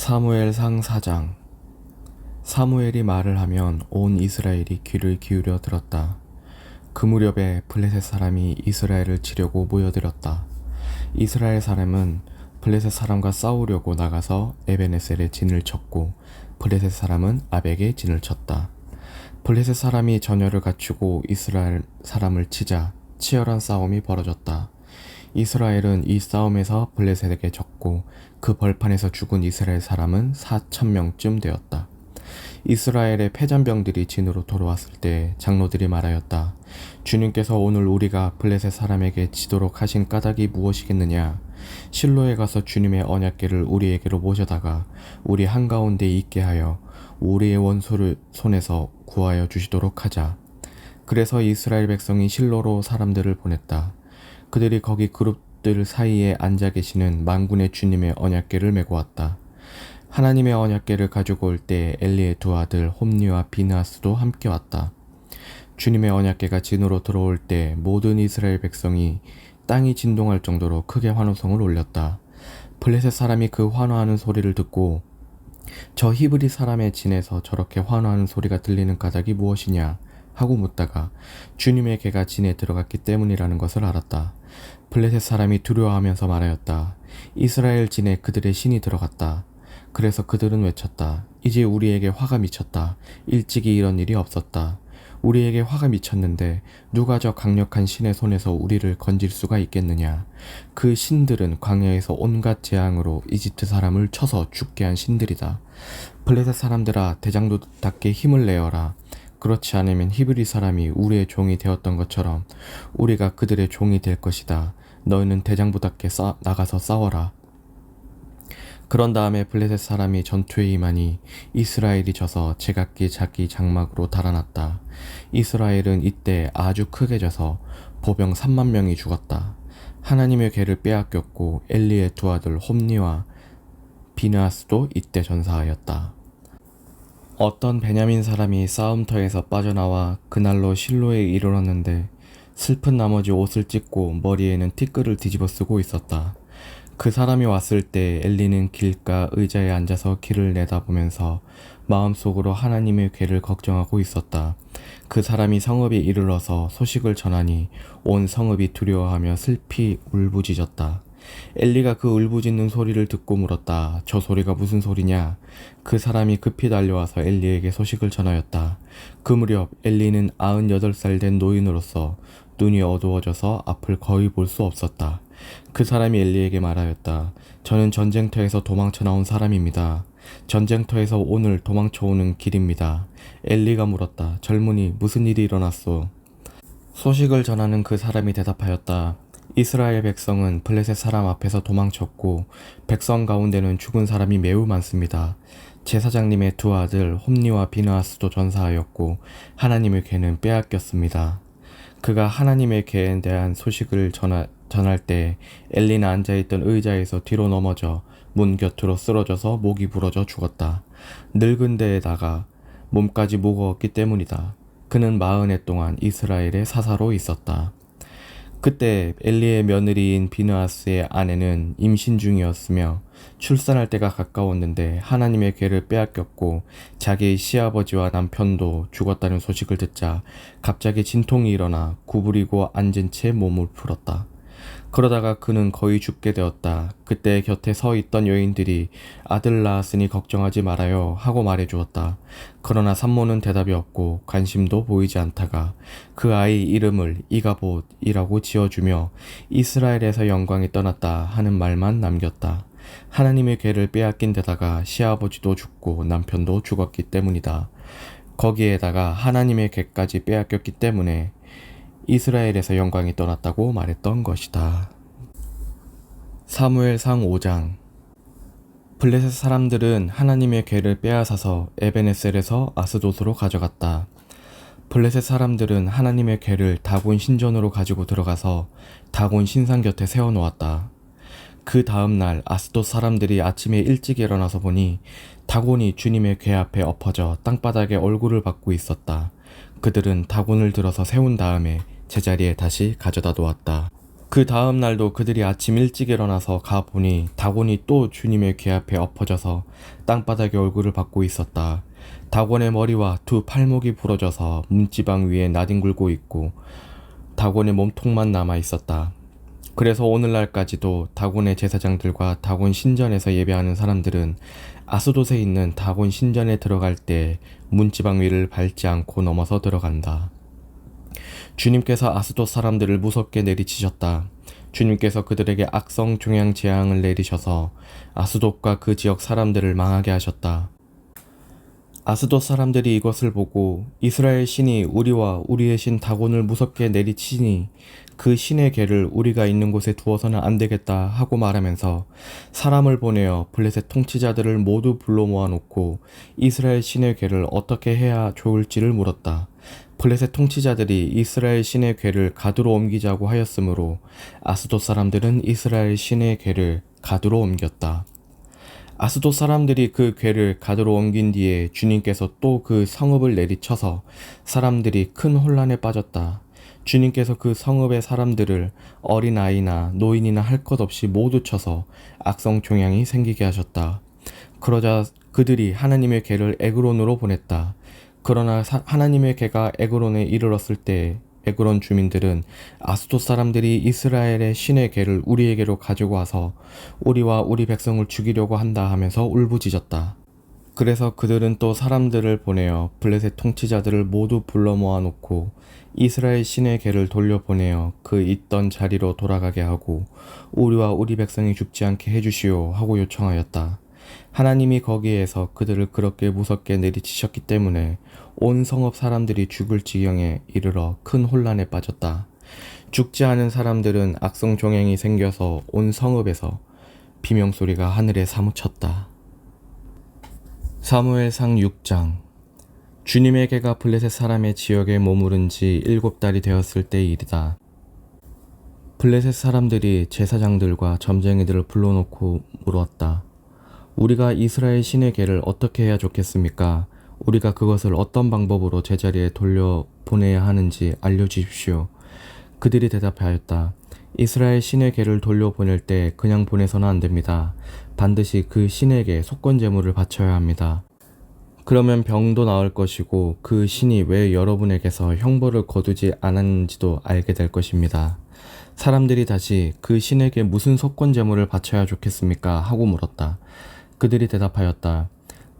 사무엘상 4장. 사무엘이 말을 하면 온 이스라엘이 귀를 기울여 들었다. 그 무렵에 블레셋 사람이 이스라엘을 치려고 모여들었다. 이스라엘 사람은 블레셋 사람과 싸우려고 나가서 에베네셀에 진을 쳤고 블레셋 사람은 아벡에 진을 쳤다. 블레셋 사람이 전열을 갖추고 이스라엘 사람을 치자 치열한 싸움이 벌어졌다. 이스라엘은 이 싸움에서 블레셋에게 졌고 그 벌판에서 죽은 이스라엘 사람은 4,000명쯤 되었다. 이스라엘의 패잔병들이 진으로 돌아왔을 때 장로들이 말하였다. 주님께서 오늘 우리가 블레셋 사람에게 지도록 하신 까닭이 무엇이겠느냐? 실로에 가서 주님의 언약궤를 우리에게로 모셔다가 우리 한가운데 있게 하여 우리의 원수를 손에서 구하여 주시도록 하자. 그래서 이스라엘 백성이 실로로 사람들을 보냈다. 그들이 거기 그룹들 사이에 앉아 계시는 만군의 주님의 언약궤를 메고 왔다. 하나님의 언약궤를 가지고 올 때 엘리의 두 아들 홈니와 비느하스도 함께 왔다. 주님의 언약궤가 진으로 들어올 때 모든 이스라엘 백성이 땅이 진동할 정도로 크게 환호성을 올렸다. 블레셋 사람이 그 환호하는 소리를 듣고 저 히브리 사람의 진에서 저렇게 환호하는 소리가 들리는 까닭이 무엇이냐 하고 묻다가 주님의 궤가 진에 들어갔기 때문이라는 것을 알았다. 블레셋 사람이 두려워하면서 말하였다. 이스라엘 진에 그들의 신이 들어갔다. 그래서 그들은 외쳤다. 이제 우리에게 화가 미쳤다. 일찍이 이런 일이 없었다. 우리에게 화가 미쳤는데 누가 저 강력한 신의 손에서 우리를 건질 수가 있겠느냐. 그 신들은 광야에서 온갖 재앙으로 이집트 사람을 쳐서 죽게 한 신들이다. 블레셋 사람들아, 대장도답게 힘을 내어라. 그렇지 않으면 히브리 사람이 우리의 종이 되었던 것처럼 우리가 그들의 종이 될 것이다. 너희는 대장부답게 나가서 싸워라. 그런 다음에 블레셋 사람이 전투에 임하니 이스라엘이 져서 제각기 자기 장막으로 달아났다. 이스라엘은 이때 아주 크게 져서 보병 3만 명이 죽었다. 하나님의 궤를 빼앗겼고 엘리의 두 아들 홈니와 비느하스도 이때 전사하였다. 어떤 베냐민 사람이 싸움터에서 빠져나와 그날로 실로에 이르렀는데 슬픈 나머지 옷을 찢고 머리에는 티끌을 뒤집어 쓰고 있었다. 그 사람이 왔을 때 엘리는 길가 의자에 앉아서 길을 내다보면서 마음속으로 하나님의 궤를 걱정하고 있었다. 그 사람이 성읍에 이르러서 소식을 전하니 온 성읍이 두려워하며 슬피 울부짖었다. 엘리가 그 울부짖는 소리를 듣고 물었다. 저 소리가 무슨 소리냐? 그 사람이 급히 달려와서 엘리에게 소식을 전하였다. 그 무렵 엘리는 98살 된 노인으로서 눈이 어두워져서 앞을 거의 볼 수 없었다. 그 사람이 엘리에게 말하였다. 저는 전쟁터에서 도망쳐 나온 사람입니다. 전쟁터에서 오늘 도망쳐 오는 길입니다. 엘리가 물었다. 젊은이, 무슨 일이 일어났소? 소식을 전하는 그 사람이 대답하였다. 이스라엘 백성은 블레셋 사람 앞에서 도망쳤고 백성 가운데는 죽은 사람이 매우 많습니다. 제사장님의 두 아들 홈니와 비느하스도 전사하였고 하나님의 궤는 빼앗겼습니다. 그가 하나님의 궤에 대한 소식을 전할 때 엘리는 앉아있던 의자에서 뒤로 넘어져 문 곁으로 쓰러져서 목이 부러져 죽었다. 늙은 데에다가 몸까지 무거웠기 때문이다. 그는 40해 동안 이스라엘의 사사로 있었다. 그때 엘리의 며느리인 비느하스의 아내는 임신 중이었으며 출산할 때가 가까웠는데 하나님의 궤를 빼앗겼고 자기의 시아버지와 남편도 죽었다는 소식을 듣자 갑자기 진통이 일어나 구부리고 앉은 채 몸을 풀었다. 그러다가 그는 거의 죽게 되었다. 그때 곁에 서 있던 여인들이 아들 낳았으니 걱정하지 말아요 하고 말해주었다. 그러나 산모는 대답이 없고 관심도 보이지 않다가 그 아이 이름을 이가봇이라고 지어주며 이스라엘에서 영광이 떠났다 하는 말만 남겼다. 하나님의 궤를 빼앗긴 데다가 시아버지도 죽고 남편도 죽었기 때문이다. 거기에다가 하나님의 궤까지 빼앗겼기 때문에 이스라엘에서 영광이 떠났다고 말했던 것이다. 사무엘상 5장. 블레셋 사람들은 하나님의 궤를 빼앗아서 에베네셀에서 아스돗으로 가져갔다. 블레셋 사람들은 하나님의 궤를 다곤 신전으로 가지고 들어가서 다곤 신상 곁에 세워놓았다. 그 다음 날 아스돗 사람들이 아침에 일찍 일어나서 보니 다곤이 주님의 궤 앞에 엎어져 땅바닥에 얼굴을 받고 있었다. 그들은 다곤을 들어서 세운 다음에 제자리에 다시 가져다 놓았다. 그 다음 날도 그들이 아침 일찍 일어나서 가보니 다곤이 또 주님의 궤 앞에 엎어져서 땅바닥에 얼굴을 받고 있었다. 다곤의 머리와 두 팔목이 부러져서 문지방 위에 나뒹굴고 있고 다곤의 몸통만 남아 있었다. 그래서 오늘날까지도 다곤의 제사장들과 다곤 신전에서 예배하는 사람들은 아스돗에 있는 다곤 신전에 들어갈 때 문지방 위를 밟지 않고 넘어서 들어간다. 주님께서 아스돗 사람들을 무섭게 내리치셨다. 주님께서 그들에게 악성 종양 재앙을 내리셔서 아스돗과 그 지역 사람들을 망하게 하셨다. 아스돗 사람들이 이것을 보고 이스라엘 신이 우리와 우리의 신 다곤을 무섭게 내리치니 그 신의 궤를 우리가 있는 곳에 두어서는 안 되겠다 하고 말하면서 사람을 보내어 블레셋 통치자들을 모두 불러 모아놓고 이스라엘 신의 궤를 어떻게 해야 좋을지를 물었다. 블레셋 통치자들이 이스라엘 신의 궤를 가드로 옮기자고 하였으므로 아스돗 사람들은 이스라엘 신의 궤를 가드로 옮겼다. 아스돗 사람들이 그 궤를 가드로 옮긴 뒤에 주님께서 또 그 성읍을 내리쳐서 사람들이 큰 혼란에 빠졌다. 주님께서 그 성읍의 사람들을 어린아이나 노인이나 할 것 없이 모두 쳐서 악성 종양이 생기게 하셨다. 그러자 그들이 하나님의 궤를 에그론으로 보냈다. 그러나 하나님의 궤가 에그론에 이르렀을 때 에그론 주민들은 아스돗 사람들이 이스라엘의 신의 궤를 우리에게로 가지고 와서 우리와 우리 백성을 죽이려고 한다 하면서 울부짖었다. 그래서 그들은 또 사람들을 보내어 블레셋 통치자들을 모두 불러 모아놓고 이스라엘 신의 궤를 돌려보내어 그 있던 자리로 돌아가게 하고 우리와 우리 백성이 죽지 않게 해주시오 하고 요청하였다. 하나님이 거기에서 그들을 그렇게 무섭게 내리치셨기 때문에 온 성읍 사람들이 죽을 지경에 이르러 큰 혼란에 빠졌다. 죽지 않은 사람들은 악성 종양이 생겨서 온 성읍에서 비명소리가 하늘에 사무쳤다. 사무엘상 6장. 주님의 궤가 블레셋 사람의 지역에 머무른 지 7달이 되었을 때의 일이다. 블레셋 사람들이 제사장들과 점쟁이들을 불러놓고 물었다. 우리가 이스라엘 신의 궤를 어떻게 해야 좋겠습니까? 우리가 그것을 어떤 방법으로 제자리에 돌려보내야 하는지 알려주십시오. 그들이 대답하였다. 이스라엘 신의 궤를 돌려보낼 때 그냥 보내서는 안 됩니다. 반드시 그 신에게 속건 제물을 바쳐야 합니다. 그러면 병도 나을 것이고 그 신이 왜 여러분에게서 형벌을 거두지 않았는지도 알게 될 것입니다. 사람들이 다시 그 신에게 무슨 속건 제물을 바쳐야 좋겠습니까? 하고 물었다. 그들이 대답하였다.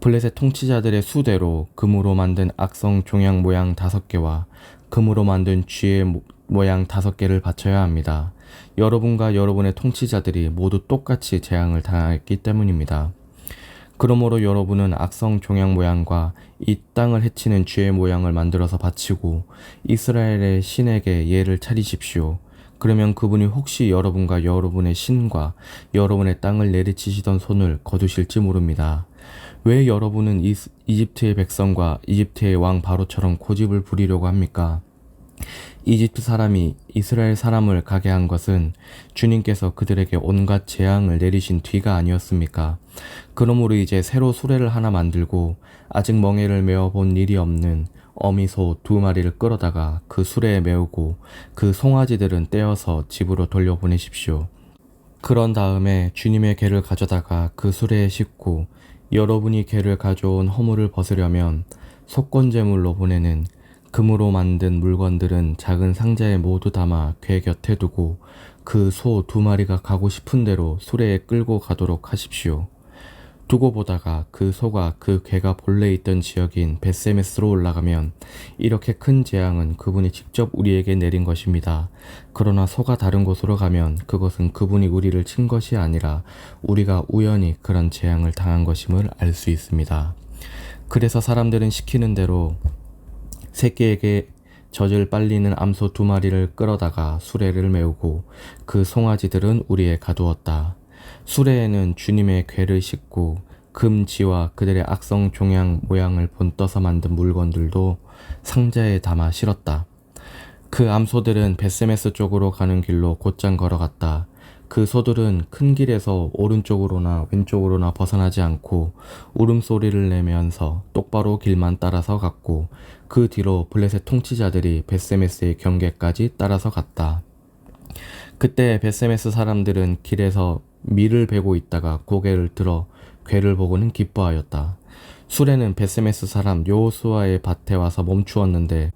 블레셋 통치자들의 수대로 금으로 만든 악성 종양 모양 5개와 금으로 만든 쥐의 모양 5개를 바쳐야 합니다. 여러분과 여러분의 통치자들이 모두 똑같이 재앙을 당했기 때문입니다. 그러므로 여러분은 악성 종양 모양과 이 땅을 해치는 쥐의 모양을 만들어서 바치고 이스라엘의 신에게 예를 차리십시오. 그러면 그분이 혹시 여러분과 여러분의 신과 여러분의 땅을 내리치시던 손을 거두실지 모릅니다. 왜 여러분은 이집트의 백성과 이집트의 왕 바로처럼 고집을 부리려고 합니까? 이집트 사람이 이스라엘 사람을 가게 한 것은 주님께서 그들에게 온갖 재앙을 내리신 뒤가 아니었습니까? 그러므로 이제 새로 수레를 하나 만들고 아직 멍에를 메어 본 일이 없는 어미소 2마리를 끌어다가 그 수레에 메우고 그 송아지들은 떼어서 집으로 돌려보내십시오. 그런 다음에 주님의 궤를 가져다가 그 수레에 싣고 여러분이 궤를 가져온 허물을 벗으려면 속건제물로 보내는 금으로 만든 물건들은 작은 상자에 모두 담아 궤 곁에 두고 그 소 2마리가 가고 싶은 대로 수레에 끌고 가도록 하십시오. 두고 보다가 그 소가 그 궤가 본래 있던 지역인 벳세메스로 올라가면 이렇게 큰 재앙은 그분이 직접 우리에게 내린 것입니다. 그러나 소가 다른 곳으로 가면 그것은 그분이 우리를 친 것이 아니라 우리가 우연히 그런 재앙을 당한 것임을 알 수 있습니다. 그래서 사람들은 시키는 대로 새끼에게 젖을 빨리는 암소 2마리를 끌어다가 수레를 메우고 그 송아지들은 우리에 가두었다. 수레에는 주님의 궤를 싣고 금지와 그들의 악성 종양 모양을 본떠서 만든 물건들도 상자에 담아 실었다. 그 암소들은 벳세메스 쪽으로 가는 길로 곧장 걸어갔다. 그 소들은 큰 길에서 오른쪽으로나 왼쪽으로나 벗어나지 않고 울음소리를 내면서 똑바로 길만 따라서 갔고 그 뒤로 블레셋 통치자들이 벳세메스의 경계까지 따라서 갔다. 그때 벳세메스 사람들은 길에서 밀을 베고 있다가 고개를 들어 괴를 보고는 기뻐하였다. 수레는 벳세메스 사람 여호수아의 밭에 와서 멈추었는데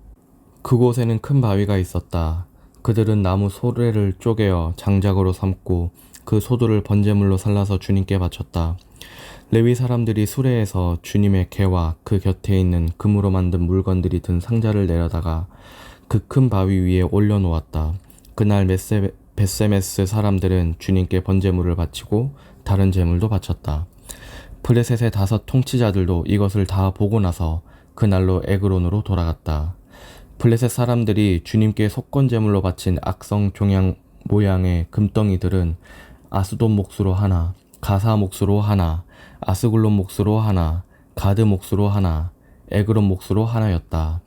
그곳에는 큰 바위가 있었다. 그들은 나무 소래를 쪼개어 장작으로 삼고 그 소들을 번제물로 살라서 주님께 바쳤다. 레위 사람들이 수레에서 주님의 개와 그 곁에 있는 금으로 만든 물건들이 든 상자를 내려다가 그 큰 바위 위에 올려놓았다. 그날 벳세메스 사람들은 주님께 번제물을 바치고 다른 제물도 바쳤다. 블레셋의 5 통치자들도 이것을 다 보고 나서 그날로 에그론으로 돌아갔다. 블레셋 사람들이 주님께 속건 제물로 바친 악성 종양 모양의 금덩이들은 아스돗 몫으로 하나, 가사 몫으로 하나, 아스글론 몫으로 하나, 가드 몫으로 하나, 에그론 몫으로 하나였다.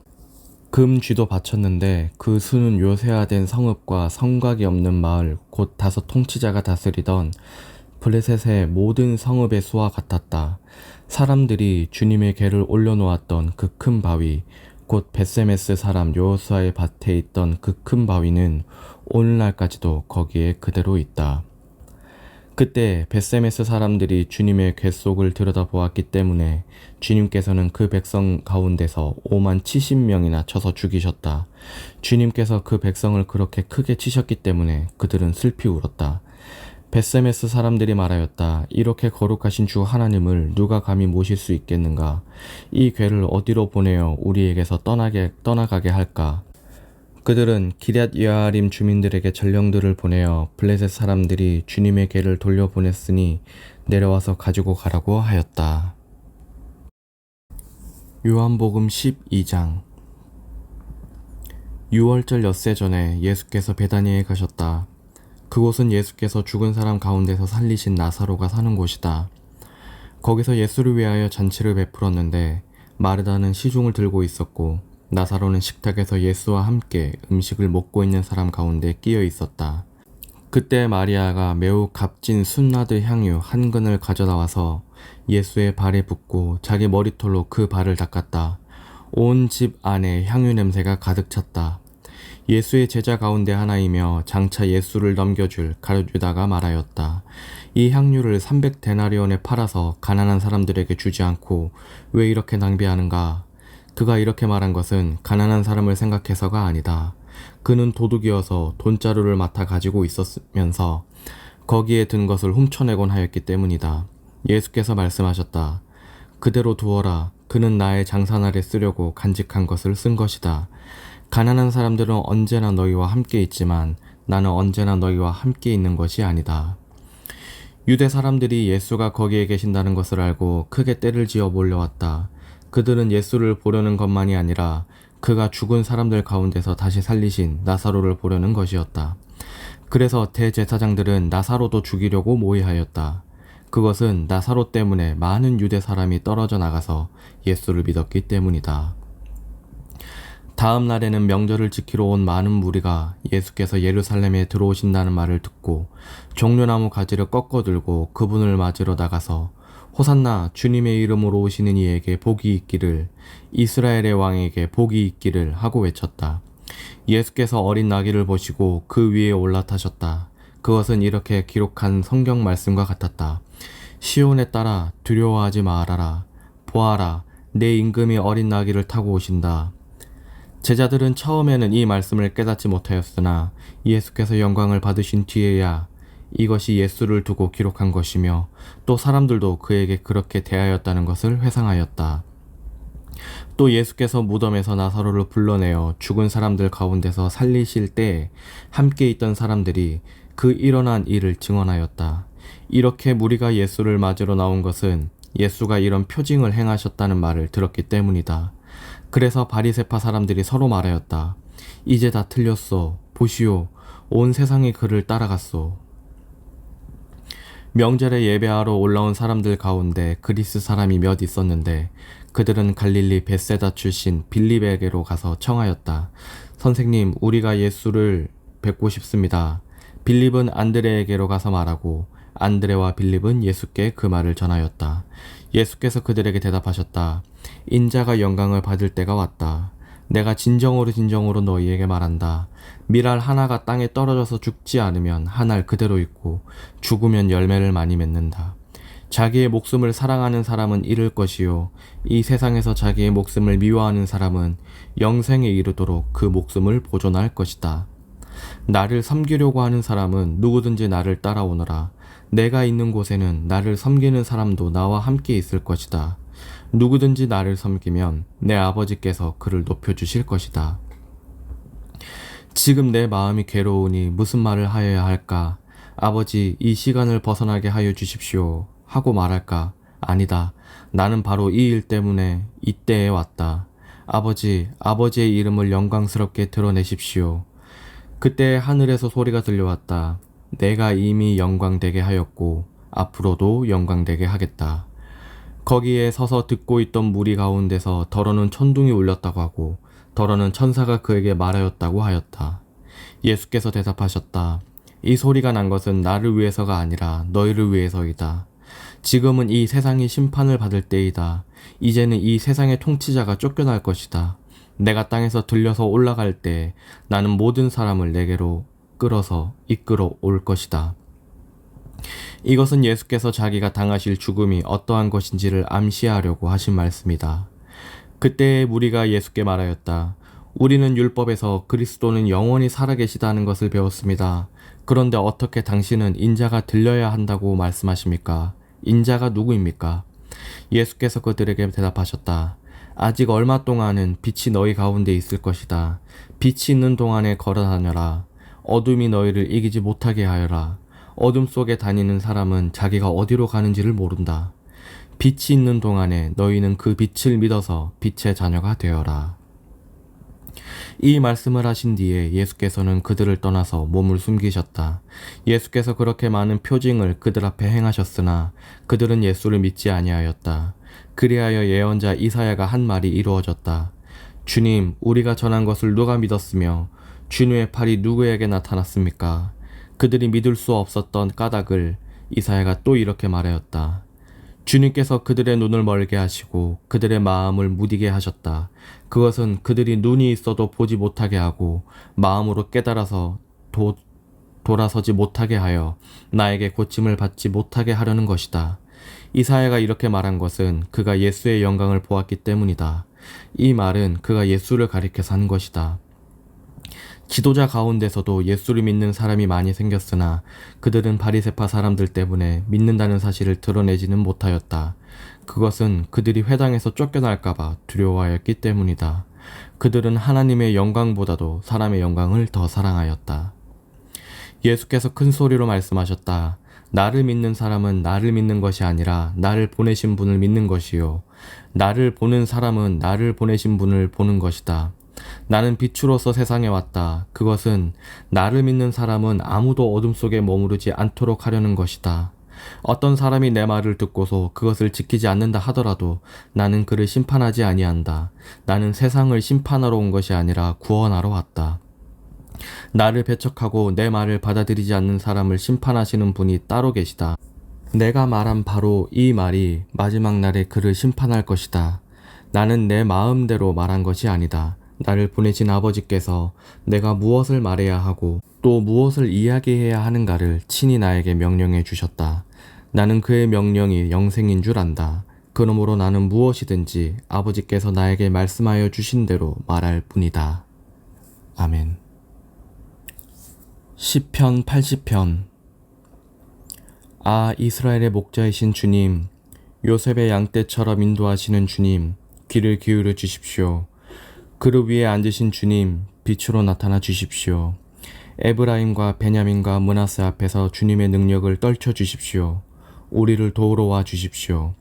금 쥐도 바쳤는데 그 수는 요새화된 성읍과 성곽이 없는 마을 곧 5 통치자가 다스리던 블레셋의 모든 성읍의 수와 같았다. 사람들이 주님의 개를 올려놓았던 그 큰 바위 곧 벳세메스 사람 여호수아의 밭에 있던 그 큰 바위는 오늘날까지도 거기에 그대로 있다. 그때 벳세메스 사람들이 주님의 궤속을 들여다보았기 때문에 주님께서는 그 백성 가운데서 5만 70명이나 쳐서 죽이셨다. 주님께서 그 백성을 그렇게 크게 치셨기 때문에 그들은 슬피 울었다. 벳세메스 사람들이 말하였다. 이렇게 거룩하신 주 하나님을 누가 감히 모실 수 있겠는가? 이 궤를 어디로 보내어 우리에게서 떠나가게 할까? 그들은 기럇 여아림 주민들에게 전령들을 보내어 블레셋 사람들이 주님의 궤를 돌려보냈으니 내려와서 가지고 가라고 하였다. 요한복음 12장. 6월절 엿새 전에 예수께서 베다니에 가셨다. 그곳은 예수께서 죽은 사람 가운데서 살리신 나사로가 사는 곳이다. 거기서 예수를 위하여 잔치를 베풀었는데 마르다는 시중을 들고 있었고 나사로는 식탁에서 예수와 함께 음식을 먹고 있는 사람 가운데 끼어 있었다. 그때 마리아가 매우 값진 순나드 향유 1근을 가져다와서 예수의 발에 붓고 자기 머리털로 그 발을 닦았다. 온 집 안에 향유 냄새가 가득 찼다. 예수의 제자 가운데 하나이며 장차 예수를 넘겨줄 가룟유다가 말하였다. 이 향유를 300데나리온에 팔아서 가난한 사람들에게 주지 않고 왜 이렇게 낭비하는가? 그가 이렇게 말한 것은 가난한 사람을 생각해서가 아니다. 그는 도둑이어서 돈자루를 맡아 가지고 있었으면서 거기에 든 것을 훔쳐내곤 하였기 때문이다. 예수께서 말씀하셨다. 그대로 두어라. 그는 나의 장사날에 쓰려고 간직한 것을 쓴 것이다. 가난한 사람들은 언제나 너희와 함께 있지만 나는 언제나 너희와 함께 있는 것이 아니다. 유대 사람들이 예수가 거기에 계신다는 것을 알고 크게 떼를 지어 몰려왔다. 그들은 예수를 보려는 것만이 아니라 그가 죽은 사람들 가운데서 다시 살리신 나사로를 보려는 것이었다. 그래서 대제사장들은 나사로도 죽이려고 모의하였다. 그것은 나사로 때문에 많은 유대 사람이 떨어져 나가서 예수를 믿었기 때문이다. 다음 날에는 명절을 지키러 온 많은 무리가 예수께서 예루살렘에 들어오신다는 말을 듣고 종려나무 가지를 꺾어 들고 그분을 맞으러 나가서 호산나 주님의 이름으로 오시는 이에게 복이 있기를 이스라엘의 왕에게 복이 있기를 하고 외쳤다. 예수께서 어린 나귀를 보시고 그 위에 올라타셨다. 그것은 이렇게 기록한 성경 말씀과 같았다. 시온에 따라 두려워하지 말아라. 보아라, 내 임금이 어린 나귀를 타고 오신다. 제자들은 처음에는 이 말씀을 깨닫지 못하였으나 예수께서 영광을 받으신 뒤에야 이것이 예수를 두고 기록한 것이며 또 사람들도 그에게 그렇게 대하였다는 것을 회상하였다. 또 예수께서 무덤에서 나사로를 불러내어 죽은 사람들 가운데서 살리실 때 함께 있던 사람들이 그 일어난 일을 증언하였다. 이렇게 무리가 예수를 맞으러 나온 것은 예수가 이런 표징을 행하셨다는 말을 들었기 때문이다. 그래서 바리새파 사람들이 서로 말하였다. 이제 다 틀렸소. 보시오. 온 세상이 그를 따라갔소. 명절에 예배하러 올라온 사람들 가운데 그리스 사람이 몇 있었는데 그들은 갈릴리 벳세다 출신 빌립에게로 가서 청하였다. 선생님, 우리가 예수를 뵙고 싶습니다. 빌립은 안드레에게로 가서 말하고 안드레와 빌립은 예수께 그 말을 전하였다. 예수께서 그들에게 대답하셨다. 인자가 영광을 받을 때가 왔다. 내가 진정으로 너희에게 말한다. 밀알 하나가 땅에 떨어져서 죽지 않으면 한 알 그대로 있고 죽으면 열매를 많이 맺는다. 자기의 목숨을 사랑하는 사람은 잃을 것이요 이 세상에서 자기의 목숨을 미워하는 사람은 영생에 이르도록 그 목숨을 보존할 것이다. 나를 섬기려고 하는 사람은 누구든지 나를 따라오너라. 내가 있는 곳에는 나를 섬기는 사람도 나와 함께 있을 것이다. 누구든지 나를 섬기면 내 아버지께서 그를 높여주실 것이다. 지금 내 마음이 괴로우니 무슨 말을 하여야 할까? 아버지, 이 시간을 벗어나게 하여 주십시오. 하고 말할까? 아니다. 나는 바로 이 일 때문에 이때에 왔다. 아버지, 아버지의 이름을 영광스럽게 드러내십시오. 그때 하늘에서 소리가 들려왔다. 내가 이미 영광되게 하였고 앞으로도 영광되게 하겠다. 거기에 서서 듣고 있던 무리 가운데서 더러는 천둥이 울렸다고 하고 더러는 천사가 그에게 말하였다고 하였다. 예수께서 대답하셨다. 이 소리가 난 것은 나를 위해서가 아니라 너희를 위해서이다. 지금은 이 세상이 심판을 받을 때이다. 이제는 이 세상의 통치자가 쫓겨날 것이다. 내가 땅에서 들려서 올라갈 때 나는 모든 사람을 내게로 끌어서 이끌어 올 것이다. 이것은 예수께서 자기가 당하실 죽음이 어떠한 것인지를 암시하려고 하신 말씀이다. 그때 무리가 예수께 말하였다. 우리는 율법에서 그리스도는 영원히 살아계시다는 것을 배웠습니다. 그런데 어떻게 당신은 인자가 들려야 한다고 말씀하십니까? 인자가 누구입니까? 예수께서 그들에게 대답하셨다. 아직 얼마 동안은 빛이 너희 가운데 있을 것이다. 빛이 있는 동안에 걸어다녀라. 어둠이 너희를 이기지 못하게 하여라. 어둠 속에 다니는 사람은 자기가 어디로 가는지를 모른다. 빛이 있는 동안에 너희는 그 빛을 믿어서 빛의 자녀가 되어라. 이 말씀을 하신 뒤에 예수께서는 그들을 떠나서 몸을 숨기셨다. 예수께서 그렇게 많은 표징을 그들 앞에 행하셨으나 그들은 예수를 믿지 아니하였다. 그리하여 예언자 이사야가 한 말이 이루어졌다. 주님, 우리가 전한 것을 누가 믿었으며 주님의 팔이 누구에게 나타났습니까? 그들이 믿을 수 없었던 까닭을 이사야가 또 이렇게 말하였다. 주님께서 그들의 눈을 멀게 하시고 그들의 마음을 무디게 하셨다. 그것은 그들이 눈이 있어도 보지 못하게 하고 마음으로 깨달아서 돌아서지 못하게 하여 나에게 고침을 받지 못하게 하려는 것이다. 이사야가 이렇게 말한 것은 그가 예수의 영광을 보았기 때문이다. 이 말은 그가 예수를 가리켜서 한 것이다. 지도자 가운데서도 예수를 믿는 사람이 많이 생겼으나 그들은 바리새파 사람들 때문에 믿는다는 사실을 드러내지는 못하였다. 그것은 그들이 회당에서 쫓겨날까봐 두려워하였기 때문이다. 그들은 하나님의 영광보다도 사람의 영광을 더 사랑하였다. 예수께서 큰 소리로 말씀하셨다. 나를 믿는 사람은 나를 믿는 것이 아니라 나를 보내신 분을 믿는 것이요. 나를 보는 사람은 나를 보내신 분을 보는 것이다. 나는 빛으로서 세상에 왔다. 그것은 나를 믿는 사람은 아무도 어둠 속에 머무르지 않도록 하려는 것이다. 어떤 사람이 내 말을 듣고서 그것을 지키지 않는다 하더라도 나는 그를 심판하지 아니한다. 나는 세상을 심판하러 온 것이 아니라 구원하러 왔다. 나를 배척하고 내 말을 받아들이지 않는 사람을 심판하시는 분이 따로 계시다. 내가 말한 바로 이 말이 마지막 날에 그를 심판할 것이다. 나는 내 마음대로 말한 것이 아니다. 나를 보내신 아버지께서 내가 무엇을 말해야 하고 또 무엇을 이야기해야 하는가를 친히 나에게 명령해 주셨다. 나는 그의 명령이 영생인 줄 안다. 그러므로 나는 무엇이든지 아버지께서 나에게 말씀하여 주신 대로 말할 뿐이다. 아멘. 시편 80편. 아, 이스라엘의 목자이신 주님, 요셉의 양떼처럼 인도하시는 주님, 귀를 기울여 주십시오. 그릇 위에 앉으신 주님, 빛으로 나타나 주십시오. 에브라임과 베냐민과 므낫세 앞에서 주님의 능력을 떨쳐 주십시오. 우리를 도우러 와 주십시오.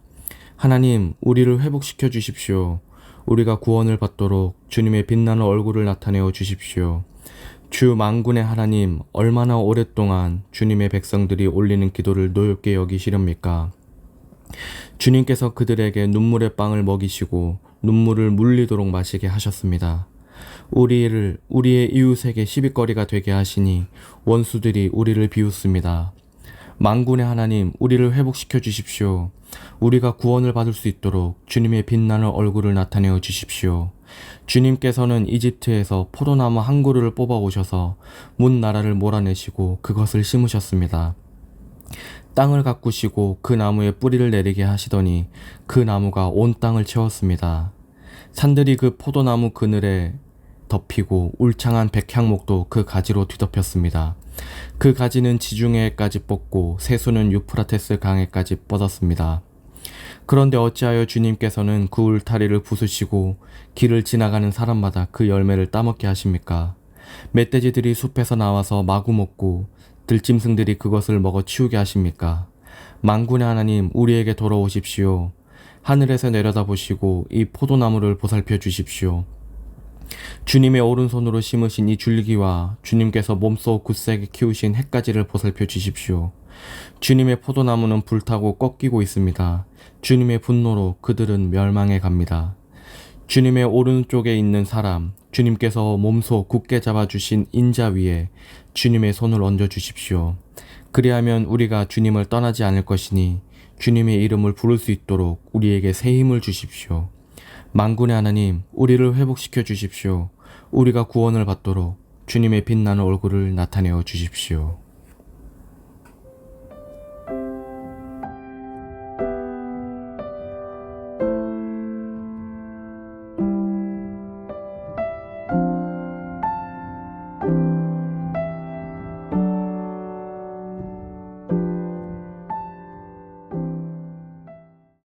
하나님, 우리를 회복시켜 주십시오. 우리가 구원을 받도록 주님의 빛나는 얼굴을 나타내어 주십시오. 주 만군의 하나님, 얼마나 오랫동안 주님의 백성들이 올리는 기도를 노엽게 여기시렵니까? 주님께서 그들에게 눈물의 빵을 먹이시고 눈물을 물리도록 마시게 하셨습니다. 우리의 이웃에게 시비거리가 되게 하시니 원수들이 우리를 비웃습니다. 만군의 하나님, 우리를 회복시켜 주십시오. 우리가 구원을 받을 수 있도록 주님의 빛나는 얼굴을 나타내어 주십시오. 주님께서는 이집트에서 포도나무 한 그루를 뽑아 오셔서 문 나라를 몰아내시고 그것을 심으셨습니다. 땅을 가꾸시고 그 나무에 뿌리를 내리게 하시더니 그 나무가 온 땅을 채웠습니다. 산들이 그 포도나무 그늘에 덮이고 울창한 백향목도 그 가지로 뒤덮였습니다. 그 가지는 지중해까지 뻗고 새수는 유프라테스 강에까지 뻗었습니다. 그런데 어찌하여 주님께서는 그 울타리를 부수시고 길을 지나가는 사람마다 그 열매를 따먹게 하십니까? 멧돼지들이 숲에서 나와서 마구 먹고 들짐승들이 그것을 먹어 치우게 하십니까? 만군의 하나님, 우리에게 돌아오십시오. 하늘에서 내려다보시고 이 포도나무를 보살펴 주십시오. 주님의 오른손으로 심으신 이 줄기와 주님께서 몸소 굳세게 키우신 햇가지를 보살펴 주십시오. 주님의 포도나무는 불타고 꺾이고 있습니다. 주님의 분노로 그들은 멸망해 갑니다. 주님의 오른쪽에 있는 사람, 주님께서 몸소 굳게 잡아주신 인자 위에 주님의 손을 얹어 주십시오. 그리하면 우리가 주님을 떠나지 않을 것이니 주님의 이름을 부를 수 있도록 우리에게 새 힘을 주십시오. 만군의 하나님, 우리를 회복시켜 주십시오. 우리가 구원을 받도록 주님의 빛나는 얼굴을 나타내어 주십시오.